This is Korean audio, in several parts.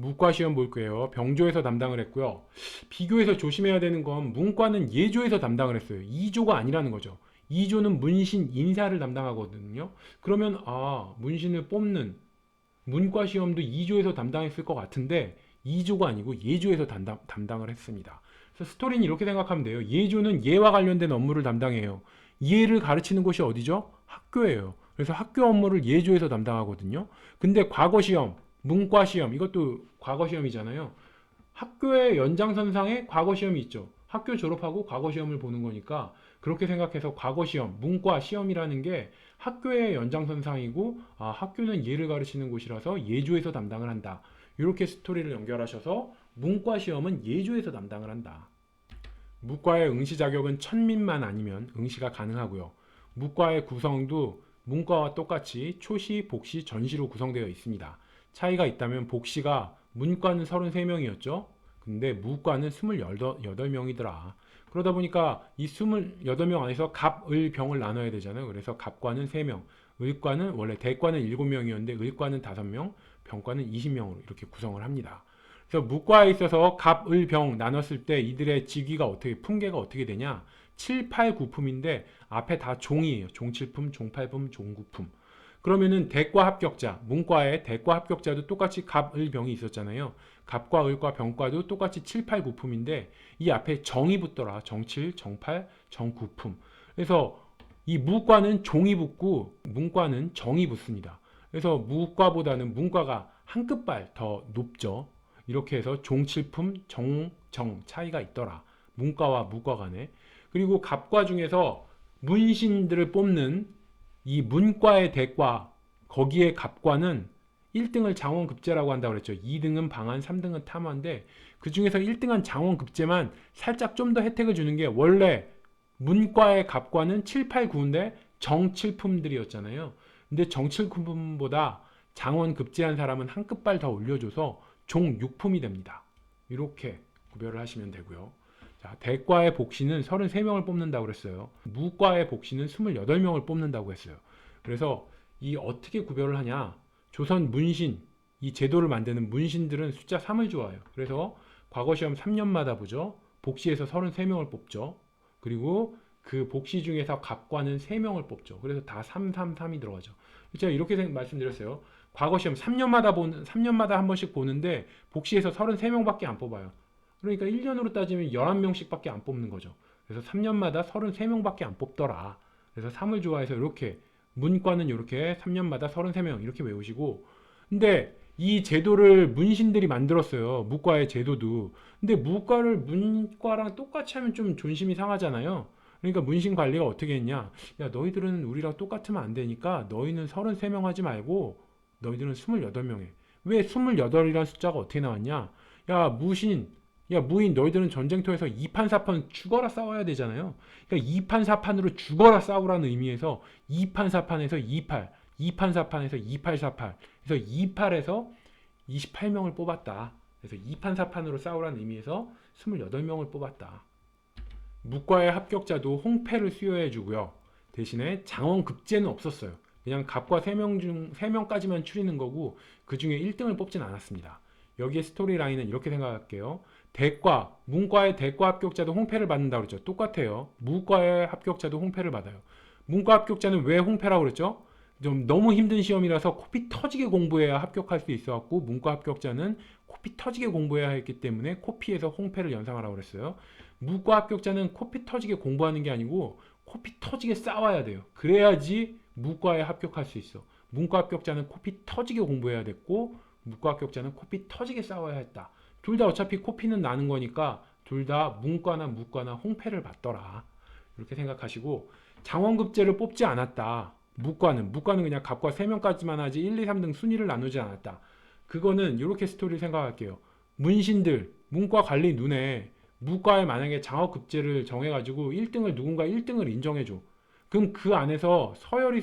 문과 시험 볼 거예요. 병조에서 담당을 했고요. 비교해서 조심해야 되는 건 문과는 예조에서 담당을 했어요. 이조가 아니라는 거죠. 이조는 문신 인사를 담당하거든요. 그러면 문신을 뽑는 문과 시험도 이조에서 담당했을 것 같은데 이조가 아니고 예조에서 담당을 했습니다. 그래서 스토리는 이렇게 생각하면 돼요. 예조는 예와 관련된 업무를 담당해요. 예를 가르치는 곳이 어디죠? 학교예요. 그래서 학교 업무를 예조에서 담당하거든요. 근데 과거 시험, 문과 시험, 이것도 과거 시험이잖아요. 학교의 연장선상에 과거 시험이 있죠. 학교 졸업하고 과거 시험을 보는 거니까 그렇게 생각해서 과거 시험, 문과 시험이라는 게 학교의 연장선상이고 학교는 예를 가르치는 곳이라서 예조에서 담당을 한다. 이렇게 스토리를 연결하셔서 문과 시험은 예조에서 담당을 한다. 문과의 응시 자격은 천민만 아니면 응시가 가능하고요. 문과의 구성도 문과와 똑같이 초시, 복시, 전시로 구성되어 있습니다. 차이가 있다면 복시가 문과는 33명이었죠. 근데 무과는 28명이더라. 그러다 보니까 이 28명 안에서 갑, 을, 병을 나눠야 되잖아요. 그래서 갑과는 3명, 을과는 원래 대과는 7명이었는데 을과는 5명, 병과는 20명으로 이렇게 구성을 합니다. 그래서 무과에 있어서 갑, 을, 병 나눴을 때 이들의 직위가 어떻게 품계가 어떻게 되냐? 7, 8, 9품인데 앞에 다 종이에요. 종칠품, 종팔품, 종구품. 그러면은 대과 합격자, 문과의 대과 합격자도 똑같이 갑, 을, 병이 있었잖아요. 갑과 을과 병과도 똑같이 7, 8, 9품인데 이 앞에 정이 붙더라. 정칠, 정팔, 정구품. 그래서 이 무과는 종이 붙고 문과는 정이 붙습니다. 그래서 무과보다는 문과가 한 끝발 더 높죠. 이렇게 해서 종칠품, 정 차이가 있더라. 문과와 무과 간에. 그리고 갑과 중에서 문신들을 뽑는 이 문과의 대과, 거기에 갑과는 1등을 장원급제라고 한다고 그랬죠. 2등은 방한, 3등은 탐화인데 그 중에서 1등한 장원급제만 살짝 좀 더 혜택을 주는 게 원래 문과의 갑과는 7, 8, 9인데 정칠품들이었잖아요. 근데 정칠품보다 장원급제한 사람은 한 끝발 더 올려줘서 종6품이 됩니다. 이렇게 구별을 하시면 되고요. 자, 대과의 복시는 33명을 뽑는다고 그랬어요. 무과의 복시는 28명을 뽑는다고 했어요. 그래서 이 어떻게 구별을 하냐? 조선 문신, 이 제도를 만드는 문신들은 숫자 3을 좋아해요. 그래서 과거 시험 3년마다 보죠. 복시에서 33명을 뽑죠. 그리고 그 복시 중에서 갑과는 3명을 뽑죠. 그래서 다 3, 3, 3이 들어가죠. 제가 이렇게 말씀드렸어요. 과거 시험 3년마다 한 번씩 보는데 복시에서 33명밖에 안 뽑아요. 그러니까 1년으로 따지면 11명씩밖에 안 뽑는 거죠. 그래서 3년마다 33명밖에 안 뽑더라. 그래서 3을 좋아해서 이렇게 문과는 이렇게 3년마다 33명 이렇게 외우시고 근데 이 제도를 문신들이 만들었어요. 무과의 제도도. 근데 무과를 문과랑 똑같이 하면 좀 존심이 상하잖아요. 그러니까 문신 관리가 어떻게 했냐? 야, 너희들은 우리랑 똑같으면 안 되니까 너희는 33명 하지 말고 너희들은 28명 해. 왜 28이라는 숫자가 어떻게 나왔냐? 야, 무인 너희들은 전쟁터에서 2판 4판 죽어라 싸워야 되잖아요. 그러니까 2판 4판으로 죽어라 싸우라는 의미에서 2판 4판에서 28, 2판 4판에서 28, 48. 그래서 28에서 28명을 뽑았다. 그래서 2판 4판으로 싸우라는 의미에서 28명을 뽑았다. 무과의 합격자도 홍패를 수여해 주고요. 대신에 장원급제는 없었어요. 그냥 갑과 3명 중 3명까지만 추리는 거고 그 중에 1등을 뽑진 않았습니다. 여기에 스토리라인은 이렇게 생각할게요. 대과, 문과의 대과 합격자도 홍패를 받는다고 그랬죠. 똑같아요. 무과의 합격자도 홍패를 받아요. 문과 합격자는 왜 홍패라고 그랬죠? 좀 너무 힘든 시험이라서 코피 터지게 공부해야 합격할 수 있어갖고 문과 합격자는 코피 터지게 공부해야 했기 때문에 코피에서 홍패를 연상하라고 그랬어요. 무과 합격자는 코피 터지게 공부하는 게 아니고 코피 터지게 싸워야 돼요. 그래야지 무과에 합격할 수 있어. 문과 합격자는 코피 터지게 공부해야 됐고 무과 합격자는 코피 터지게 싸워야 했다. 둘 다 어차피 코피는 나는 거니까 둘 다 문과나 무과나 홍패를 받더라. 이렇게 생각하시고 장원급제를 뽑지 않았다. 무과는 그냥 갑과 3명까지만 하지 1, 2, 3등 순위를 나누지 않았다. 그거는 이렇게 스토리를 생각할게요. 문신들, 문과 관리 눈에 무과에 만약에 장학급제를 정해가지고 1등을 누군가 1등을 인정해줘. 그럼 그 안에서 서열이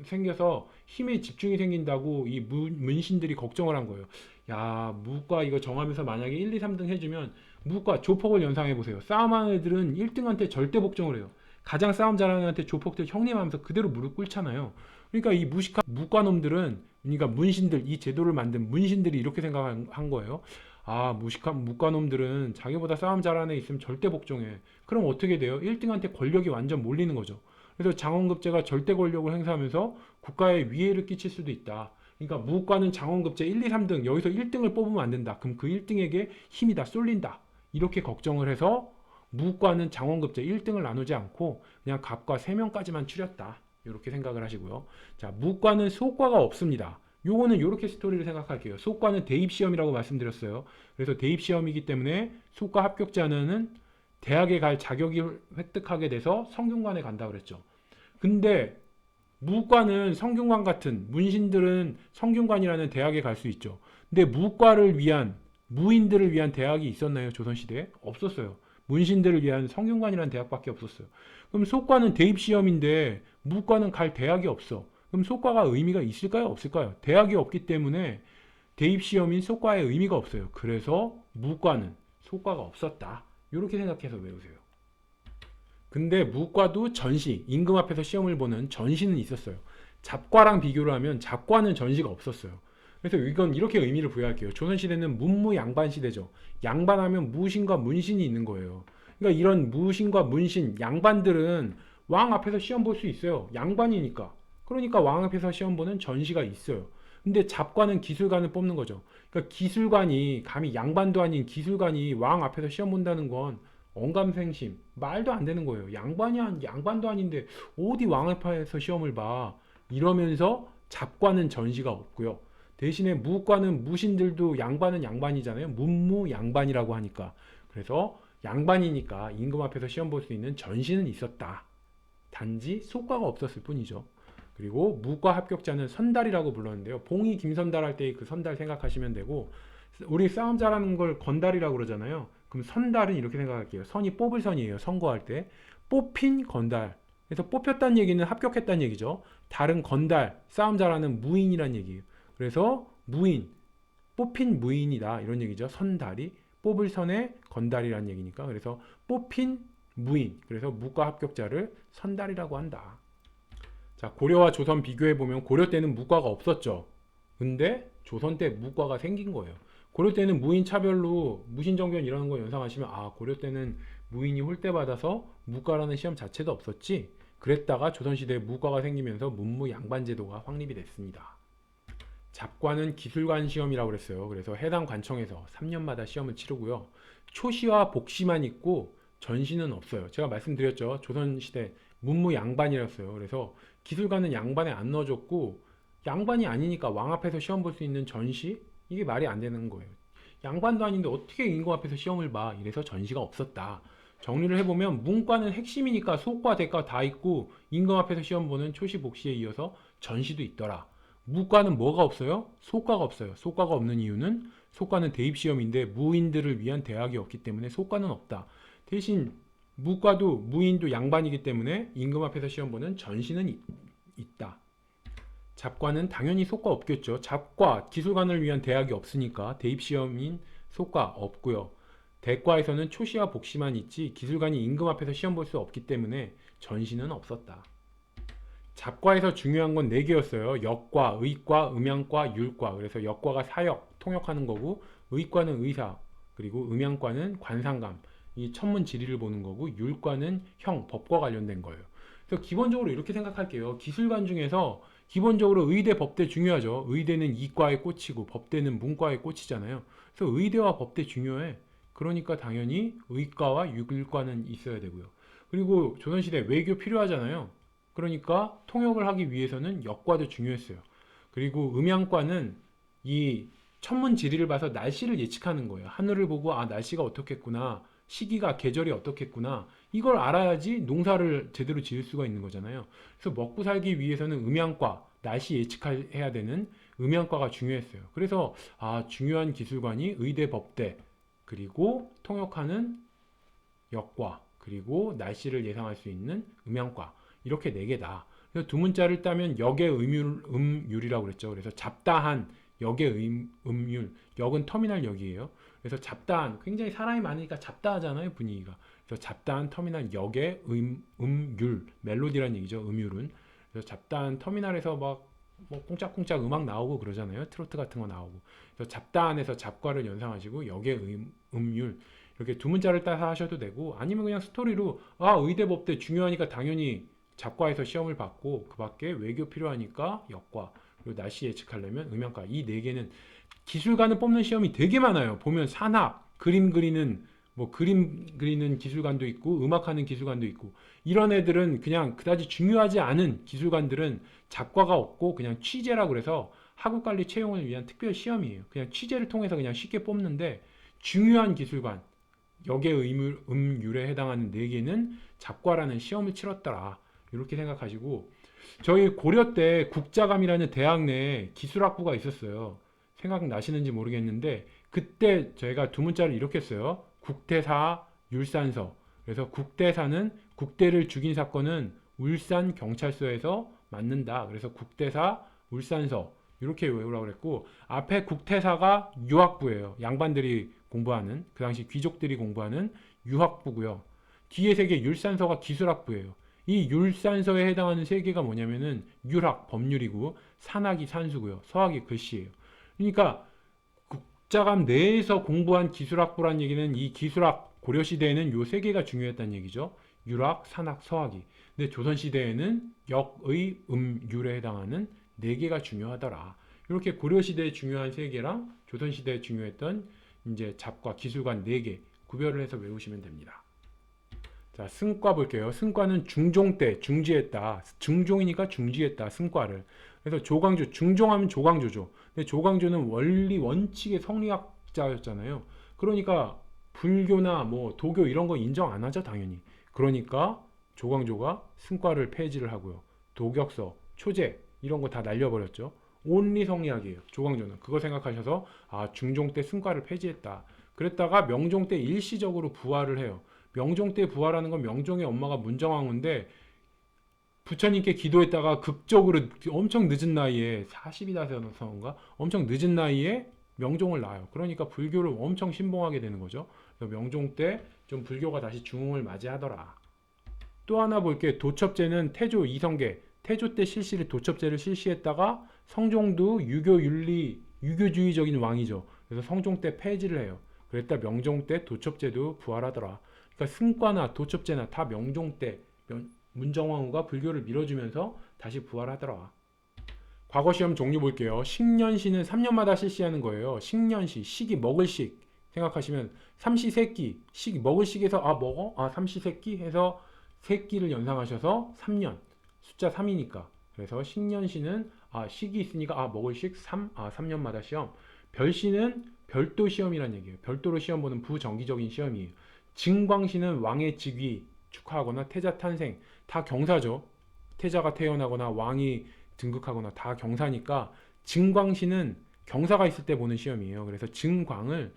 생겨서 힘에 집중이 생긴다고 이 문신들이 걱정을 한 거예요. 야, 무과 이거 정하면서 만약에 1, 2, 3등 해주면 무과 조폭을 연상해보세요. 싸움하는 애들은 1등한테 절대 복종을 해요. 가장 싸움 잘하는 애한테 조폭들 형님 하면서 그대로 무릎 꿇잖아요. 그러니까 이 무식한 무과놈들은 그러니까 문신들, 이 제도를 만든 문신들이 이렇게 생각한 거예요. 아, 무식한 무과놈들은 자기보다 싸움 잘하는 애 있으면 절대 복종해. 그럼 어떻게 돼요? 1등한테 권력이 완전 몰리는 거죠. 그래서 장원급제가 절대 권력을 행사하면서 국가에 위해를 끼칠 수도 있다. 그러니까 무과는 장원급제 1, 2, 3등 여기서 1등을 뽑으면 안 된다. 그럼 그 1등에게 힘이 다 쏠린다. 이렇게 걱정을 해서 무과는 장원급제 1등을 나누지 않고 그냥 갑과 3명까지만 추렸다. 이렇게 생각을 하시고요. 자, 무과는 소과가 없습니다. 요거는 이렇게 스토리를 생각할게요. 소과는 대입시험이라고 말씀드렸어요. 그래서 대입시험이기 때문에 소과 합격자는 대학에 갈 자격이 획득하게 돼서 성균관에 간다 그랬죠. 근데 무과는 성균관 같은 문신들은 성균관이라는 대학에 갈 수 있죠. 근데 무과를 위한 무인들을 위한 대학이 있었나요? 조선시대에? 없었어요. 문신들을 위한 성균관이라는 대학밖에 없었어요. 그럼 소과는 대입시험인데 무과는 갈 대학이 없어. 그럼 소과가 의미가 있을까요? 없을까요? 대학이 없기 때문에 대입시험인 소과의 의미가 없어요. 그래서 무과는 소과가 없었다. 이렇게 생각해서 외우세요. 근데 무과도 전시, 임금 앞에서 시험을 보는 전시는 있었어요. 잡과랑 비교를 하면 잡과는 전시가 없었어요. 그래서 이건 이렇게 의미를 부여할게요. 조선시대는 문무양반 시대죠. 양반하면 무신과 문신이 있는 거예요. 그러니까 이런 무신과 문신, 양반들은 왕 앞에서 시험 볼 수 있어요. 양반이니까. 그러니까 왕 앞에서 시험 보는 전시가 있어요. 근데 잡과는 기술관을 뽑는 거죠. 그러니까 기술관이, 감히 양반도 아닌 기술관이 왕 앞에서 시험 본다는 건 언감생심, 말도 안 되는 거예요. 양반도 아닌데 어디 왕 앞에서 시험을 봐. 이러면서 잡과는 전시가 없고요. 대신에 무과는 무신들도 양반은 양반이잖아요. 문무 양반이라고 하니까. 그래서 양반이니까 임금 앞에서 시험 볼 수 있는 전시는 있었다. 단지 소과가 없었을 뿐이죠. 그리고 무과 합격자는 선달이라고 불렀는데요. 봉이 김선달 할 때 그 선달 생각하시면 되고, 우리 싸움 잘하는 걸 건달이라고 그러잖아요. 그럼 선달은 이렇게 생각할게요. 선이 뽑을 선이에요. 선거할 때. 뽑힌 건달. 그래서 뽑혔다는 얘기는 합격했다는 얘기죠. 다른 건달, 싸움 잘하는 무인이란 얘기예요. 그래서 무인, 뽑힌 무인이다. 이런 얘기죠. 선달이. 뽑을 선의 건달이라는 얘기니까. 그래서 뽑힌 무인. 그래서 무과 합격자를 선달이라고 한다. 자, 고려와 조선 비교해보면 고려 때는 무과가 없었죠. 근데 조선 때 무과가 생긴 거예요. 고려 때는 무인 차별로 무신정변 이라는 거 연상하시면 아, 고려 때는 무인이 홀대받아서 무과라는 시험 자체도 없었지. 그랬다가 조선시대에 무과가 생기면서 문무 양반제도가 확립이 됐습니다. 잡과는 기술관 시험이라고 그랬어요. 그래서 해당 관청에서 3년마다 시험을 치르고요. 초시와 복시만 있고 전시는 없어요. 제가 말씀드렸죠. 조선시대 문무 양반이었어요. 그래서 기술관은 양반에 안 넣어줬고 양반이 아니니까 왕 앞에서 시험 볼 수 있는 전시? 이게 말이 안 되는 거예요. 양반도 아닌데 어떻게 임금 앞에서 시험을 봐? 이래서 전시가 없었다. 정리를 해보면 문과는 핵심이니까 소과, 대과 다 있고 임금 앞에서 시험 보는 초시, 복시에 이어서 전시도 있더라. 무과는 뭐가 없어요? 소과가 없어요. 소과가 없는 이유는 소과는 대입시험인데 무인들을 위한 대학이 없기 때문에 소과는 없다. 대신 무과도 무인도 양반이기 때문에 임금 앞에서 시험 보는 전시는 있다. 잡과는 당연히 소과 없겠죠. 잡과 기술관을 위한 대학이 없으니까 대입시험인 소과 없고요. 대과에서는 초시와 복시만 있지 기술관이 임금 앞에서 시험 볼 수 없기 때문에 전시는 없었다. 잡과에서 중요한 건 4개였어요. 역과, 의과, 음양과, 율과. 그래서 역과가 사역, 통역하는 거고 의과는 의사, 그리고 음양과는 관상감, 이 천문 지리를 보는 거고 율과는 형, 법과 관련된 거예요. 그래서 기본적으로 이렇게 생각할게요. 기술관 중에서 기본적으로 의대, 법대 중요하죠. 의대는 이과에 꽂히고 법대는 문과에 꽂히잖아요. 그래서 의대와 법대 중요해. 그러니까 당연히 의과와 율과는 있어야 되고요. 그리고 조선시대 외교 필요하잖아요. 그러니까 통역을 하기 위해서는 역과도 중요했어요. 그리고 음양과는 이 천문 지리를 봐서 날씨를 예측하는 거예요. 하늘을 보고 아, 날씨가 어떻겠구나. 시기가 계절이 어떻겠구나. 이걸 알아야지 농사를 제대로 지을 수가 있는 거잖아요. 그래서 먹고 살기 위해서는 음양과, 날씨 예측해야 되는 음양과가 중요했어요. 그래서 아, 중요한 기술관이 의대, 법대, 그리고 통역하는 역과, 그리고 날씨를 예상할 수 있는 음양과. 이렇게 4개다. 그래서 두 문자를 따면 역의 음율이라고 그랬죠. 그래서 잡다한 역의 음율. 역은 터미널 역이에요. 그래서 잡다한, 굉장히 사람이 많으니까 잡다하잖아요, 분위기가. 그래서 잡다한 터미널 역의 음율. 멜로디란 얘기죠, 음율은. 그래서 잡다한 터미널에서 막 뭐 꽁짝꽁짝 음악 나오고 그러잖아요. 트로트 같은 거 나오고. 그래서 잡다안에서 잡과를 연상하시고 역의 음률 이렇게 두 문자를 따서 하셔도 되고 아니면 그냥 스토리로 의대 법대 중요하니까 당연히 잡과에서 시험을 받고 그 밖에 외교 필요하니까 역과 그리고 날씨 예측하려면 음향과 이 네 개는 기술관을 뽑는 시험이 되게 많아요. 보면 산학, 그림 그리는 뭐 그림 그리는 기술관도 있고 음악하는 기술관도 있고 이런 애들은 그냥 그다지 중요하지 않은 기술관들은 잡과가 없고 그냥 취재라 그래서 학업관리 채용을 위한 특별 시험이에요. 그냥 취재를 통해서 그냥 쉽게 뽑는데 중요한 기술관 역의 음률에 해당하는 4개는 잡과라는 시험을 치렀더라. 이렇게 생각하시고 저희 고려 때 국자감이라는 대학 내에 기술학부가 있었어요. 생각나시는지 모르겠는데 그때 저희가 두 문자를 이렇게 써요. 국대사 율산서. 그래서 국대사는 국대를 죽인 사건은 울산 경찰서에서 맞는다. 그래서 국대사 울산서 이렇게 외우라고 그랬고 앞에 국태사가 유학부예요. 양반들이 공부하는 그 당시 귀족들이 공부하는 유학부고요. 뒤에 세 개 율산서가 기술학부예요. 이 율산서에 해당하는 세 개가 뭐냐면은 율학 법률이고 산학이 산수고요. 서학이 글씨예요. 그러니까 국자감 내에서 공부한 기술학부란 얘기는 이 기술학 고려시대에는 요 세 개가 중요했다는 얘기죠. 율학, 산학, 서학이. 근데 조선시대에는 역의, 율에 해당하는 네 개가 중요하더라. 이렇게 고려시대에 중요한 세 개랑 조선시대에 중요했던 이제 잡과 기술관 네 개 구별을 해서 외우시면 됩니다. 자, 승과 볼게요. 승과는 중종 때 중지했다. 중종이니까 중지했다. 승과를. 그래서 조광조, 중종하면 조광조죠. 근데 조광조는 원리 원칙의 성리학자였잖아요. 그러니까 불교나 뭐 도교 이런 거 인정 안 하죠, 당연히. 그러니까 조광조가 승과를 폐지를 하고요. 도격서, 초제 이런 거 다 날려버렸죠. 온리 성리학이에요. 조광조는 그거 생각하셔서 중종 때 승과를 폐지했다. 그랬다가 명종 때 일시적으로 부활을 해요. 명종 때 부활하는 건 명종의 엄마가 문정왕후인데 부처님께 기도했다가 극적으로 엄청 늦은 나이에 40이 다서인가 엄청 늦은 나이에 명종을 낳아요. 그러니까 불교를 엄청 신봉하게 되는 거죠. 그래서 명종 때 좀 불교가 다시 중흥을 맞이하더라. 또 하나 볼게. 도첩제는 태조 이성계 태조 때 도첩제를 실시했다가 성종도 유교주의적인 왕이죠. 그래서 성종 때 폐지를 해요. 그랬다 명종 때 도첩제도 부활하더라. 그러니까 승과나 도첩제나 다 명종 때 문정왕후가 불교를 밀어주면서 다시 부활하더라. 과거 시험 종류 볼게요. 식년시는 3년마다 실시하는 거예요. 식년시, 시기 먹을 식 생각하시면 삼시세끼, 식 먹을 식에서 먹어? 삼시세끼 해서 세끼를 연상하셔서 3년, 숫자 3이니까. 그래서 식년시는 식이 있으니까 먹을 식 3년마다 시험. 별시는 별도 시험이란 얘기예요. 별도로 시험 보는 부정기적인 시험이에요. 증광시는 왕의 즉위 축하하거나 태자 탄생 다 경사죠. 태자가 태어나거나 왕이 등극하거나 다 경사니까 증광시는 경사가 있을 때 보는 시험이에요. 그래서 증광을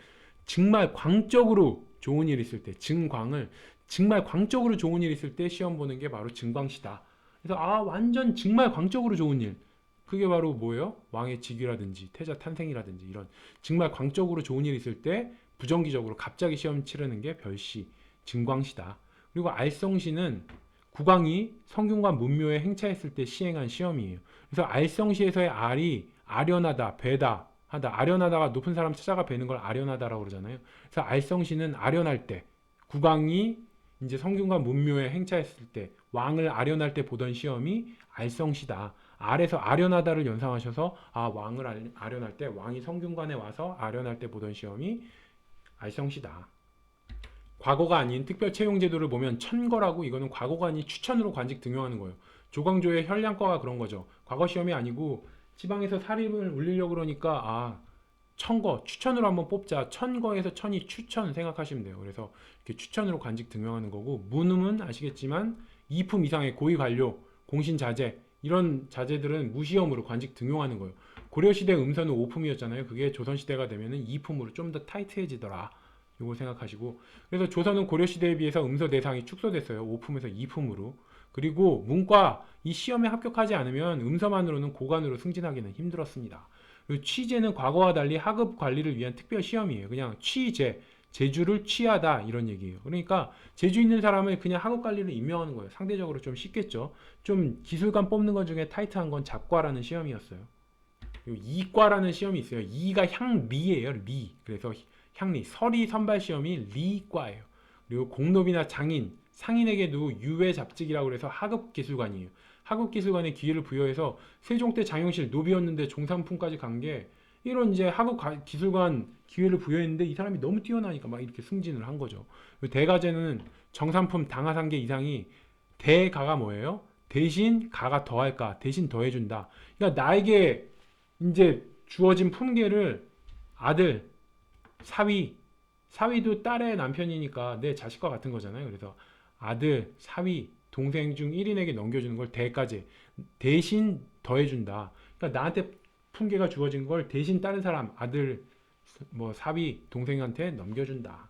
정말 광적으로 좋은 일 있을 때 증광을 정말 광적으로 좋은 일 있을 때 시험 보는 게 바로 증광시다. 그래서 완전 정말 광적으로 좋은 일 그게 바로 뭐예요? 왕의 직위라든지 태자 탄생이라든지 이런 정말 광적으로 좋은 일 있을 때 부정기적으로 갑자기 시험 치르는 게 별시, 증광시다. 그리고 알성시는 국왕이 성균관 문묘에 행차했을 때 시행한 시험이에요. 그래서 알성시에서의 알이 아련하다, 배다, 하다. 아련하다가 높은 사람 찾아가 뵈는 걸 아련하다라고 그러잖아요. 그래서 알성시는 아련할 때, 국왕이 이제 성균관 문묘에 행차했을 때, 왕을 아련할 때 보던 시험이 알성시다. 알에서 아련하다를 연상하셔서 왕을 아련할 때 왕이 성균관에 와서 아련할 때 보던 시험이 알성시다. 과거가 아닌 특별 채용 제도를 보면 천거라고 이거는 과거가 아닌 추천으로 관직 등용하는 거예요. 조광조의 현량과가 그런 거죠. 과거 시험이 아니고 지방에서 사립을 올리려고 그러니까 천거 추천으로 한번 뽑자. 천거에서 천이 추천 생각하시면 돼요. 그래서 이렇게 추천으로 관직 등용하는 거고 문음은 아시겠지만 2품 이상의 고위 관료, 공신 자제 이런 자제들은 무시험으로 관직 등용하는 거예요. 고려시대 음서는 5품이었잖아요. 그게 조선시대가 되면은 2품으로 좀 더 타이트해지더라. 요거 생각하시고 그래서 조선은 고려시대에 비해서 음서 대상이 축소됐어요. 5품에서 2품으로. 그리고 문과 이 시험에 합격하지 않으면 음서만으로는 고관으로 승진하기는 힘들었습니다. 그리고 취재는 과거와 달리 학업 관리를 위한 특별 시험이에요. 그냥 취재, 재주를 취하다 이런 얘기예요. 그러니까 재주 있는 사람을 그냥 학업 관리를 임명하는 거예요. 상대적으로 좀 쉽겠죠. 좀 기술관 뽑는 것 중에 타이트한 건 작과라는 시험이었어요. 그리고 이과라는 시험이 있어요. 이가 향리예요. 리. 그래서 향리. 서리 선발 시험이 리과예요. 그리고 공노비나 장인, 상인에게도 유해 잡직이라고 그래서 하급 기술관이에요. 하급 기술관의 기회를 부여해서 세종때 장영실 노비였는데 종삼품까지 간 게 이런 이제 하급 기술관 기회를 부여했는데 이 사람이 너무 뛰어나니까 막 이렇게 승진을 한 거죠. 대가제는 정삼품 당하상계 이상이 대가가 뭐예요? 대신 가가 더할까? 대신 더해준다. 그러니까 나에게 이제 주어진 품계를 아들, 사위, 사위도 딸의 남편이니까 내 자식과 같은 거잖아요. 그래서 아들, 사위, 동생 중 1인에게 넘겨주는 걸 대까지 대신 더해준다. 그러니까 나한테 품계가 주어진 걸 대신 다른 사람, 아들, 뭐 사위, 동생한테 넘겨준다.